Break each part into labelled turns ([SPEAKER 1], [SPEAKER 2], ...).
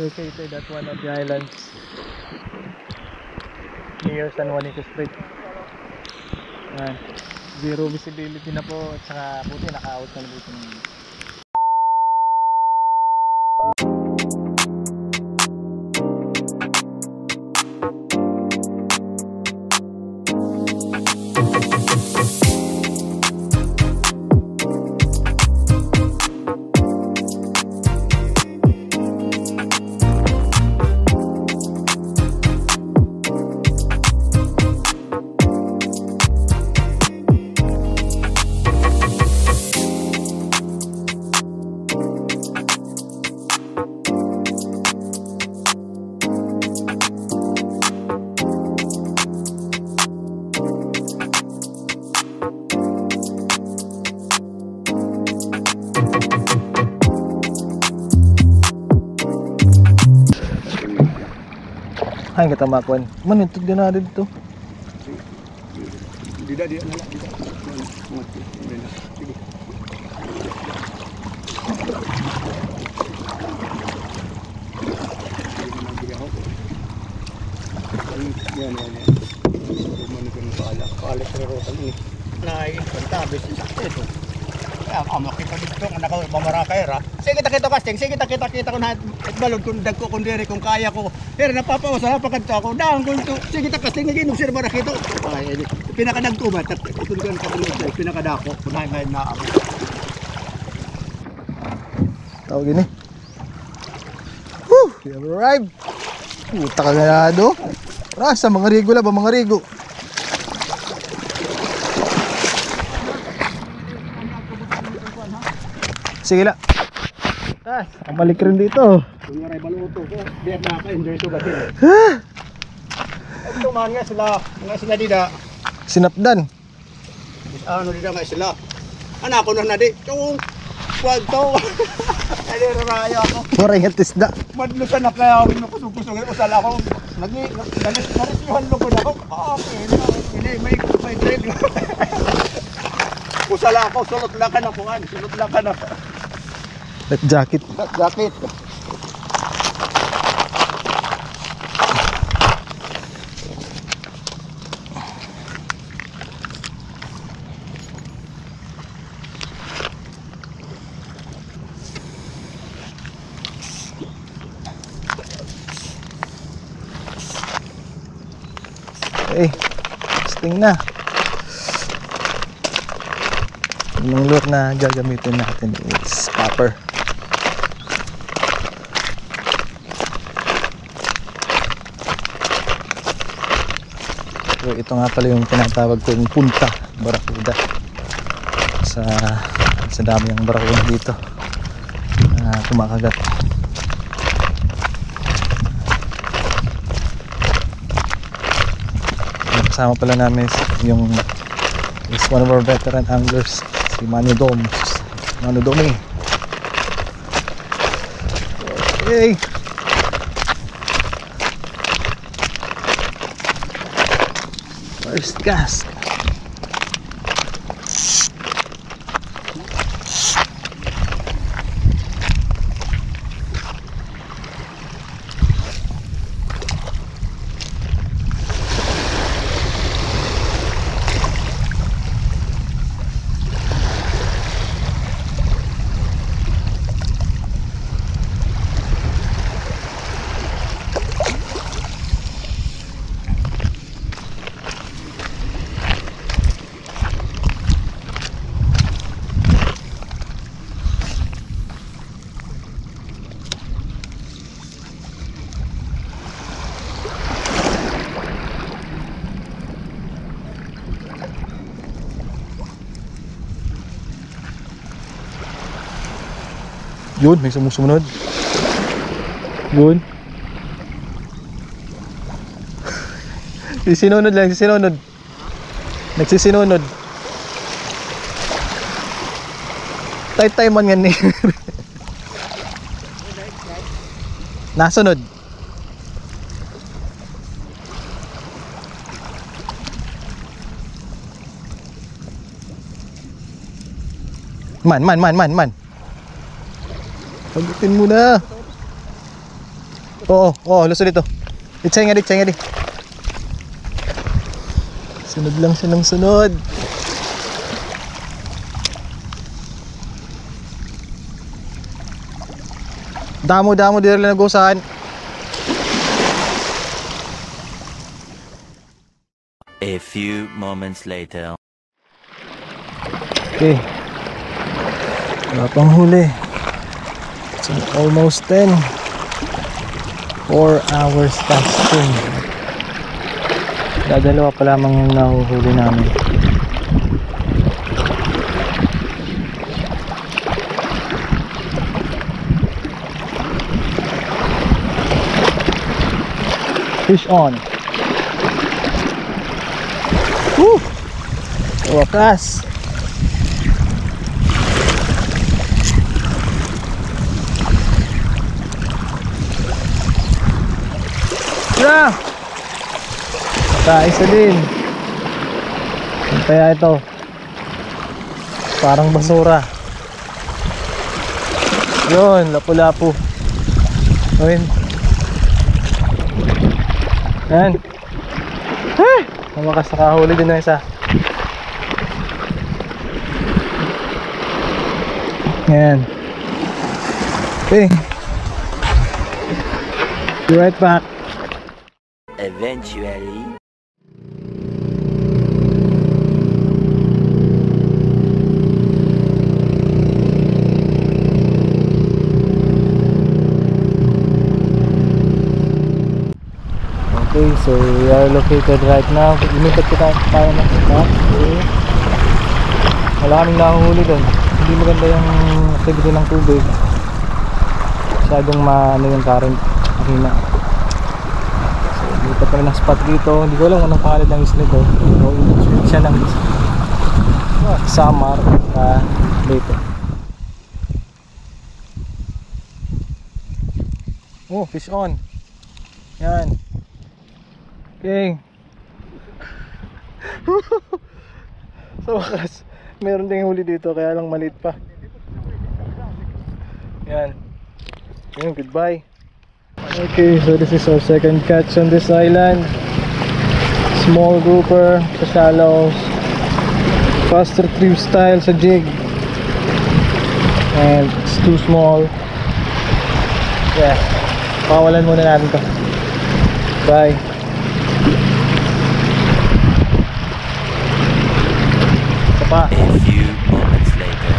[SPEAKER 1] located at one of the islands near San Juanico Strait. Zero visibility na po at saka buti naka-out na buti ng ay katamakuan. Man ito din na dito.
[SPEAKER 2] Dida. Yan. Paalis na rotan ini. Pantabis sa ito. Amo kita dito nga naka mamarakay ra. Sige kita casting, sige kita ko na balod kun dagko kun diri kung kaya ko. Pero napapawasa pa kadto ako. Daon kun to. Sige ta casting nga obserba ra kito. Ay pinakadagko ba tat kun kan kapulod sa pinakadako kun hay na ako.
[SPEAKER 1] Tawag gini. Woo! We have arrived. Puta ka ganado. Rasa mga rigo la ba mga rigo. Sige la. Ang balik rin dito.
[SPEAKER 2] Kung maray baluto ko, biyak na ka enjoy to kasi. Ito man nga sila dida.
[SPEAKER 1] Sinapdan.
[SPEAKER 2] Ano dida nga sila. Anak ko na di. Kung wag to. Ay rayo ako.
[SPEAKER 1] Moray nga tisda.
[SPEAKER 2] Madlusan na kaya ako kusog-kusog usal ako. Narisyohan ko na ako. Okay. Hindi may trade. Usal ako, sulot lang ka na kuhan. Sulot lang ka na.
[SPEAKER 1] Life jacket.
[SPEAKER 2] Jacket.
[SPEAKER 1] Okay, testing na. Yung lure na gagamitin natin is popper. So ito nga pala yung tinatawag ko yung punta, barakuda. Sa dami yung barakuda dito na kumakagat. Kasama pala namin yung is one of our veteran anglers, si Manu Domi. Okay. First cast. Yun, may sumusunod. Yun. Sisinunod lang, sisinunod. Nagsisinunod. Tay-tay man nga ni. Nasunod. Man. Pagutin mo na. Oo, luso dito. Itsay nga di. Sunod lang siya ng sunod. Damo dito lang nagusahan.
[SPEAKER 3] A few moments later.
[SPEAKER 1] Okay. Wala pang huli. So almost 10. 4 hours casting. Dadalawa pa lamang yung nahuhuli namin. Fish on. Woo! Wakas. Tira! Isa din. Kaya ito parang basura. Yun, lapu-lapu. Ayun. Yan. Hey! Namakas nakahuli din na isa. Yan. Okay. Be right back.
[SPEAKER 3] Eventually.
[SPEAKER 1] Okay, so we are located right now. Lumipat tayo ng spot. Okay. Wala kaming nahuhuli doon. Hindi maganda yung activity ng tubig. Masyadong yung current. Mahina. So lumipat kami ng spot dito. Hindi ko alam anong pangalan ng isla ito. Pero in-switch siya ng Samar na dito. Oh, fish on. Yan. Okay. Sa wakas, meron ding huli dito kaya lang maliit pa. Yan. Okay, goodbye. Okay, so this is our second catch on this island. Small grouper sa shallows. Fast retrieve style sa jig. And it's too small. Yeah. Pawalan muna natin to. Bye.
[SPEAKER 3] A few moments later.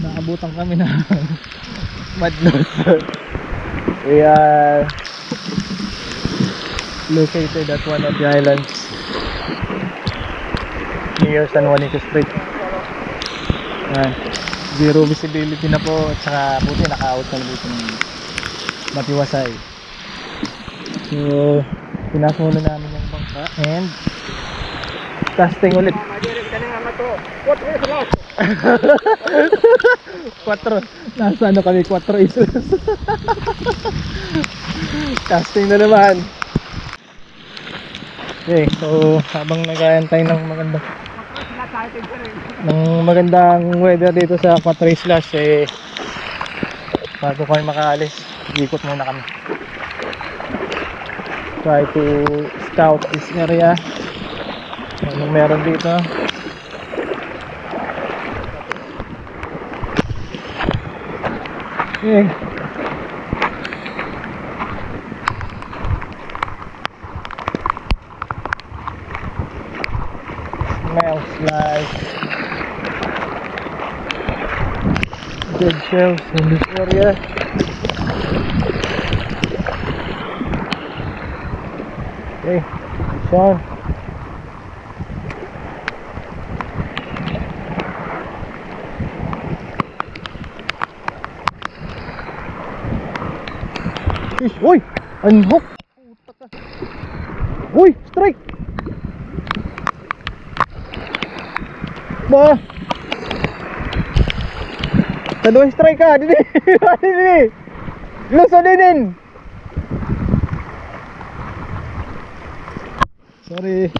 [SPEAKER 1] Naabutan kami na madness. We are located at one of the islands near San Juanico Street. Zero visibility na po at saka buti naka-out na dito ng matiwasay. So pinasuna namin yung bangka and casting ulit. 4 nasa ano kami 4 islas. Casting na naman. Okay, so habang nag-aantay ng magandang weather dito sa 4 islas bago kami makaalis, ikot muna kami. Try to scout this area Anong meron dito? Smells like dead shells in this area. Okay, Sean. Fish, uy! Unhook! Puta ka! Uy! Strike! Ba! Tadua strike ka! Dini! Dini! Luso dinin! Sorry.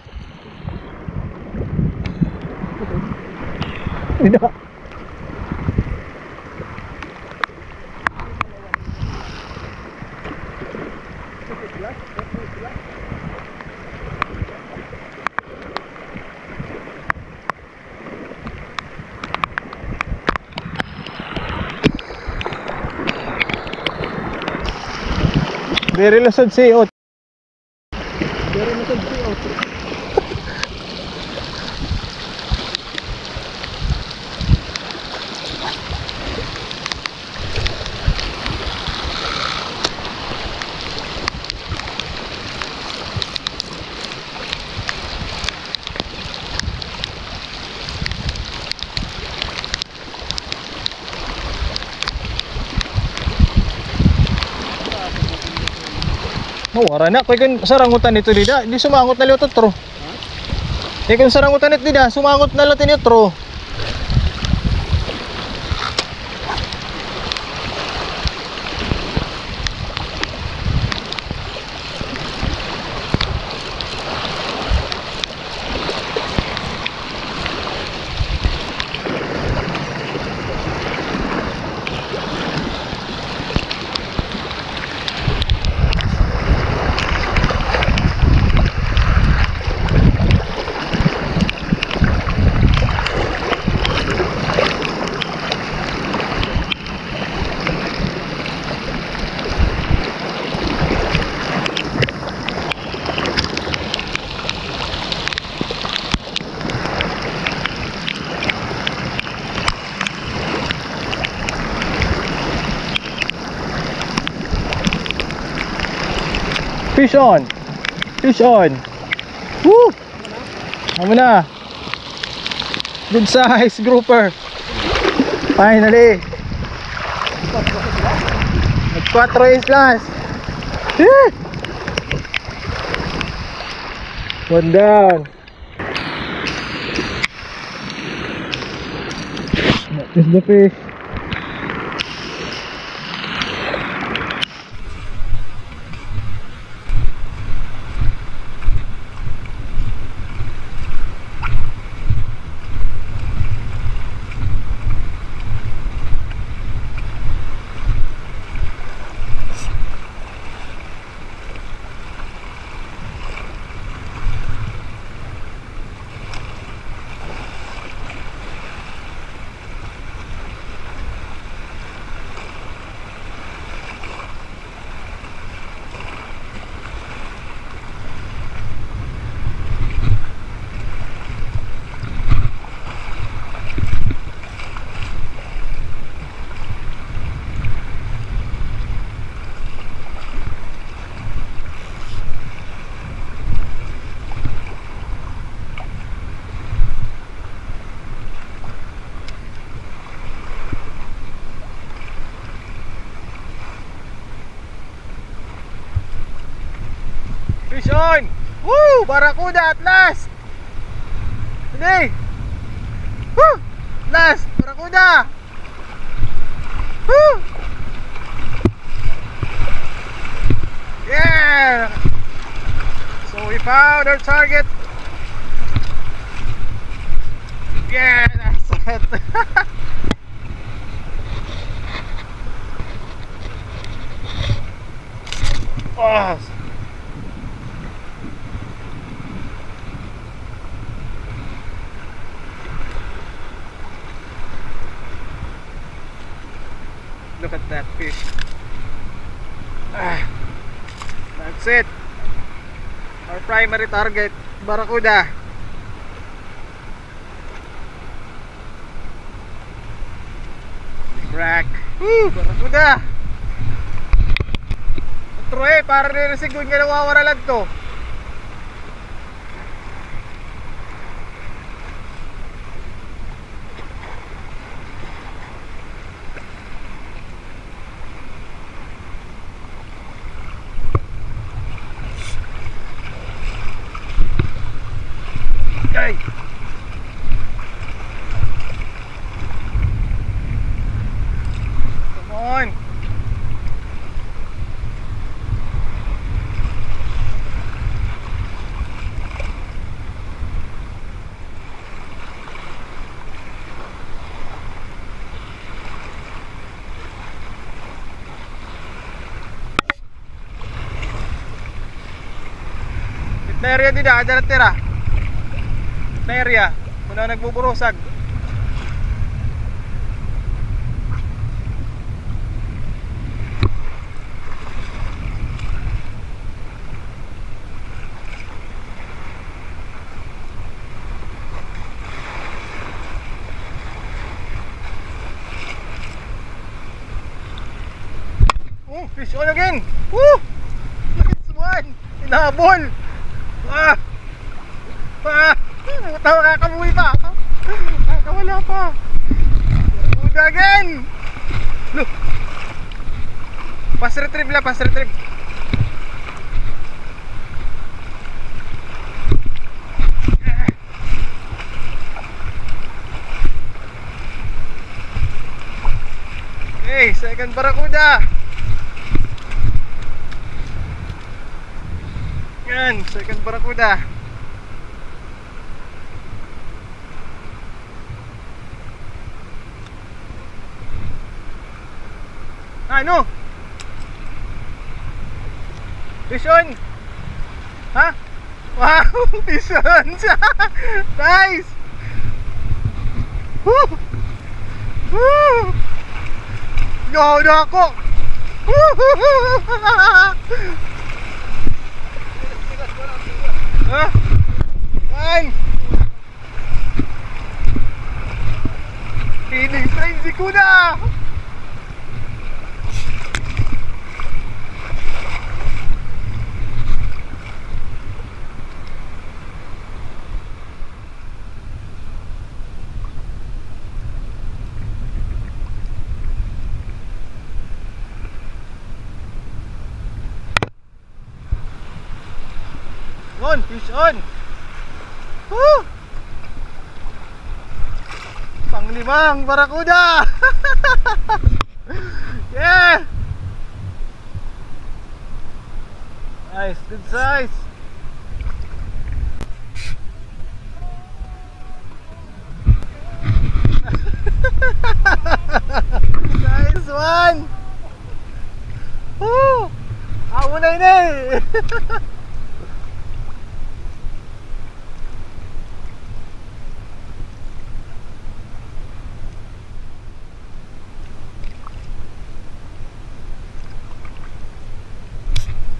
[SPEAKER 1] Tidak. Very lusod si Ot. Very lusod si Ot. Oh, wala na. Kaya kung sarangutan ito dida, di sumangot na liot otro. Kaya kung sarangutan ito dida, sumangot na latin otro. Fish on! Fish on! Woo! Ano na? Good size grouper! Finally! Nag 4 islas! One down! That is the fish! Fish on! Woo! Barracuda at last! Today! Woo! Last! Barracuda! Woo! Yeah! So we found our target! Yeah! That's it! Oh! fish. That's it. Our primary target, barracuda. Crack. Woo! Barracuda. Otro para niresigun nga nawawaralan to. Okay. Come on. Itna area din na, dyan tira. Itna area, muna nagbuburusag. Fish on again! Woo! Look at this one! Inahabol! Ah! Ah! Tawa kakabuhi pa! Kakawala pa! Good again! Look! Pass retrieve lang, pass retrieve! Okay, second barracuda! Yan, second barracuda. Ano? Fish on? Ha? Wow, fish on siya. Nice. Woo! Woo! Yo, na ako. Ha? Fine. Feeling frenzy ko na. On, fish on. Woo! Panglimang barracuda. Yeah. Nice, good size. Nice one. Woo! Amo na yun eh.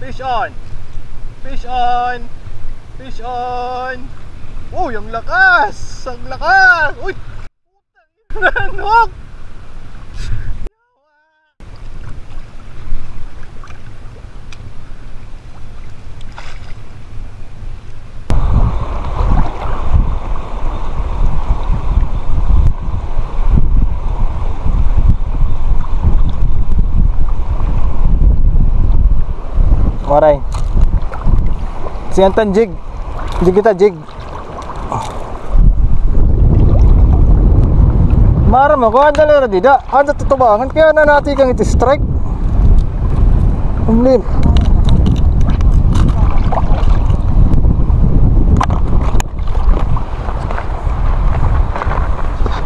[SPEAKER 1] Fish on! Fish on! Fish on! Uy, ang lakas! Ang lakas! Uy! Nanok!
[SPEAKER 4] Maray. Siyantan jig. Jig kita jig. Maram ako anda lera dida. Anda tutubangan kaya na natin kang iti strike. Umlin.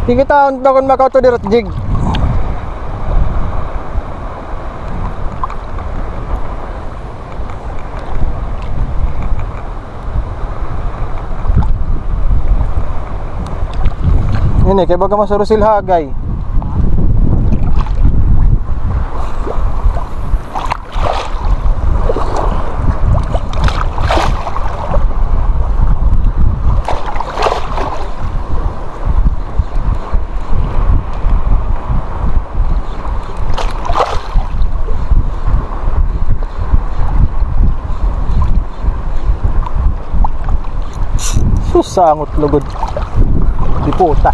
[SPEAKER 4] Di kita unta kon makauto dirat jig. Ini kaya baga masarusil hagay.
[SPEAKER 1] Susangot lugod. Di puta.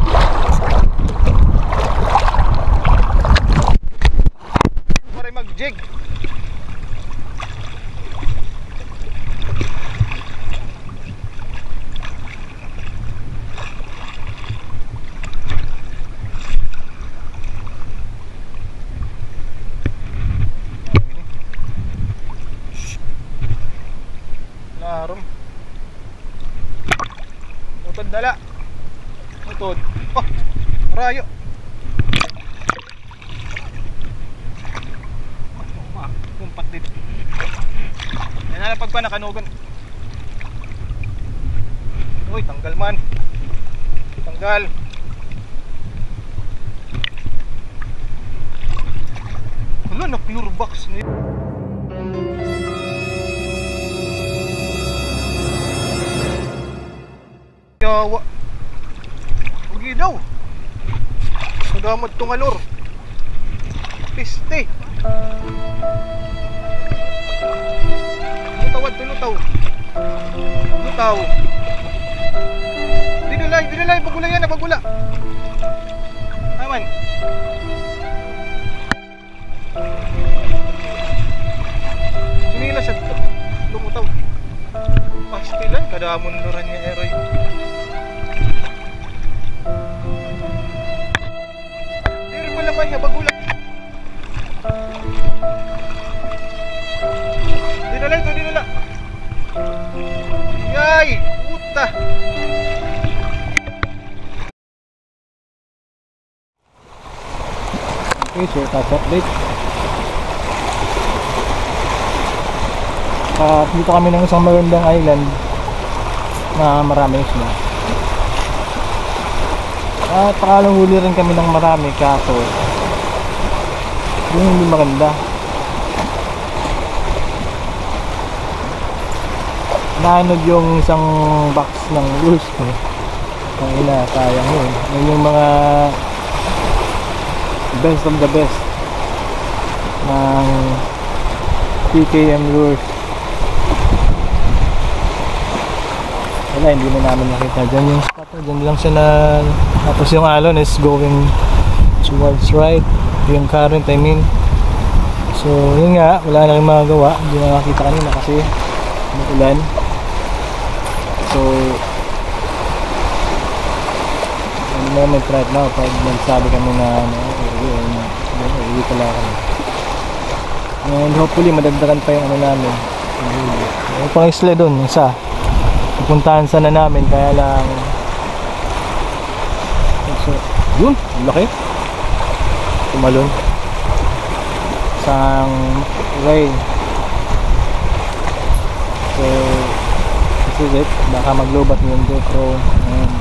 [SPEAKER 4] Pare mag-jig. Larom. Utod dala. Utod. Oh, rayo. Kumpat dito. Yan na pagpa nakanugan. Uy, tanggal man. Tanggal. Wala na pure box niya. Yawa. Huwag daw. Nagamad tong alor. Piste. Lutawad to lutaw. Lutaw. Dinulay, bagula yan, bagula. Aman. Sinila sa lumutaw. Pastilan, kadamon luran niya eroy. Diri mo naman niya, bagula. Dinala. Yay! Puta!
[SPEAKER 1] Okay, so top update. Dito kami ng isang magandang island na marami isla. At pakalang huli rin kami ng marami, kaso yung hindi maganda. Naanod yung isang box ng lures ko. Ang ina, sayang yun. Yun yung mga best of the best ng PKM lures. Wala, hindi na namin nakita. Diyan yung spot, diyan lang siya na, tapos yung alon is going towards right, yung current I mean. So yun nga, wala na rin magagawa. Hindi na nakita kanina kasi umuulan. So ang moment right now, pag nagsabi kami na uwi pala kami, and hopefully madagdagan pa yung ano namin. Yung pang isla doon, isa pupuntahan sana namin, kaya lang so, yun, laki tumalon isang way. So this is it, baka maglobat yung GoPro and